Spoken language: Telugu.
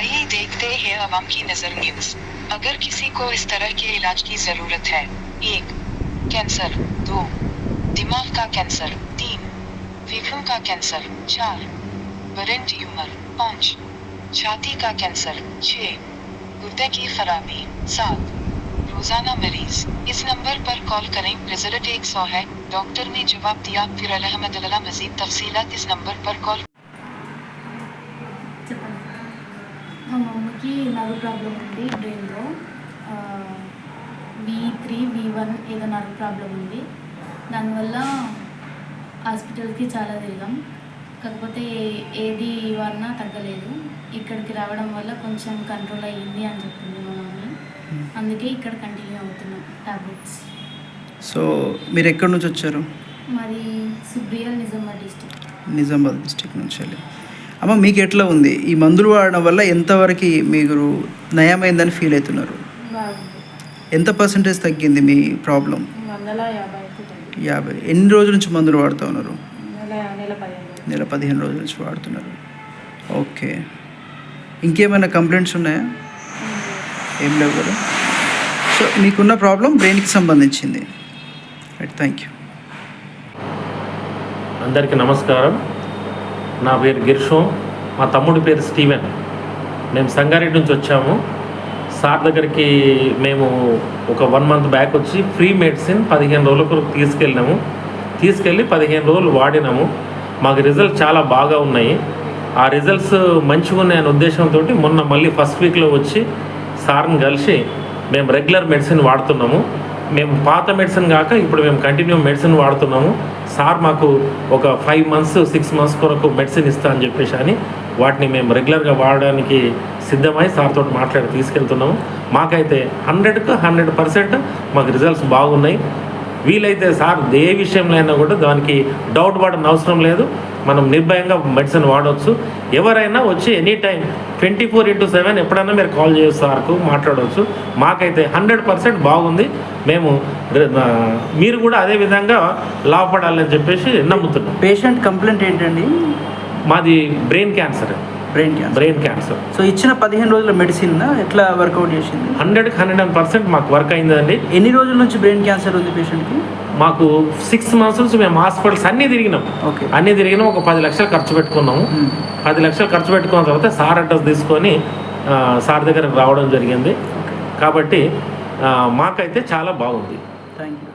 आइए देखते हैं आवाम की नजर न्यूज। अगर किसी को इस तरह के इलाज की जरूरत है: 1. कैंसर, 2. दिमाग का कैंसर, 3. फेफड़ों का कैंसर, 4. Brain tumour, 5. छाती का कैंसर, 6. गुर्दे की खराबी, 7. रोजाना मरीज इस नंबर पर कॉल करें। रिजल्ट 100 है, डॉक्टर ने जवाब दिया। फिर अलहमदुलिल्लाह। मजीद तफसीलात इस नंबर पर कॉल। మా మమ్మీకి నర్వ్ ప్రాబ్లం ఉంది, బ్రెయిన్లో V3 V1 ఏదో నర్వ్ ప్రాబ్లం ఉంది. దానివల్ల హాస్పిటల్కి చాలా తిరిగాం, కాకపోతే ఏది వాడినా తగ్గలేదు. ఇక్కడికి రావడం వల్ల కొంచెం కంట్రోల్ అయ్యింది అని చెప్పింది మా మమ్మీ. అందుకే ఇక్కడ కంటిన్యూ అవుతున్నాం టాబ్లెట్స్. సో మీరు ఎక్కడి నుంచి వచ్చారు? మాది సుబ్రియల్, నిజామాబాద్ డిస్టిక్ నుంచి వెళ్ళి. అమ్మ, మీకు ఎట్లా ఉంది? ఈ మందులు వాడడం వల్ల ఎంతవరకు మీరు నయమైందని ఫీల్ అవుతున్నారు? ఎంత పర్సెంటేజ్ తగ్గింది మీ ప్రాబ్లం? 50. ఎన్ని రోజుల నుంచి మందులు వాడుతూ ఉన్నారు? నెల 15 రోజుల నుంచి వాడుతున్నారు. ఓకే. ఇంకేమైనా కంప్లైంట్స్ ఉన్నాయా? ఏం లేవు కదా. సో మీకున్న ప్రాబ్లం బ్రెయిన్కి సంబంధించింది. Right, thank you. అందరికీ నమస్కారం. నా పేరు గిర్షో, మా తమ్ముడి పేరు స్టీవెన్. మేము సంగారెడ్డి నుంచి వచ్చాము. సార్ దగ్గరికి మేము ఒక 1 మంత్ బ్యాక్ వచ్చి ఫ్రీ మెడిసిన్ 15 రోజులకు తీసుకెళ్ళి 15 రోజులు వాడినాము. మాకు రిజల్ట్స్ చాలా బాగా ఉన్నాయి. ఆ రిజల్ట్స్ మంచిగా ఉన్నాయనే ఉద్దేశంతో మొన్న మళ్ళీ ఫస్ట్ వీక్లో వచ్చి సార్ని కలిసి మేము రెగ్యులర్ మెడిసిన్ వాడుతున్నాము. మేము పాత మెడిసిన్ కాక ఇప్పుడు మేము కంటిన్యూ మెడిసిన్ వాడుతున్నాము. సార్ మాకు ఒక 5 మంత్స్ 6 మంత్స్ కొరకు మెడిసిన్ ఇస్తా అని చెప్పేసి అని వాటిని మేము రెగ్యులర్గా వాడడానికి సిద్ధమై సార్తో మాట్లాడి తీసుకెళ్తున్నాము. మాకైతే 100కు 100% మాకు రిజల్ట్స్ బాగున్నాయి. వీలైతే సార్ ఏ విషయంలో అయినా కూడా దానికి డౌట్ పడని అవసరం లేదు. మనం నిర్భయంగా మెడిసిన్ వాడవచ్చు. ఎవరైనా వచ్చి ఎనీ టైం 24/7 ఎప్పుడైనా మీరు కాల్ చేయొచ్చు, సార్కు మాట్లాడవచ్చు. మాకైతే 100% బాగుంది. మీరు కూడా అదే విధంగా లాభపడాలని చెప్పేసి నమ్ముతున్నాం. పేషెంట్ కంప్లైంట్ ఏంటండి? మాది బ్రెయిన్ క్యాన్సర్. సో ఇచ్చిన 15 రోజుల మెడిసిన్ ఎట్లా వర్కౌట్ చేసింది? 100కి 100% మాకు వర్క్ అయిందండి. ఎన్ని రోజుల నుంచి బ్రెయిన్ క్యాన్సర్ ఉంది పేషెంట్కి? మాకు 6 మంత్స్ నుంచి మేము హాస్పిటల్స్ అన్నీ తిరిగినాం. ఒక 10 లక్షలు ఖర్చు పెట్టుకున్నాము. 10 లక్షలు ఖర్చు పెట్టుకున్న తర్వాత సార్ అడ్రస్ తీసుకొని సార్ దగ్గర రావడం జరిగింది. కాబట్టి మాకైతే చాలా బాగుంది. Thank you.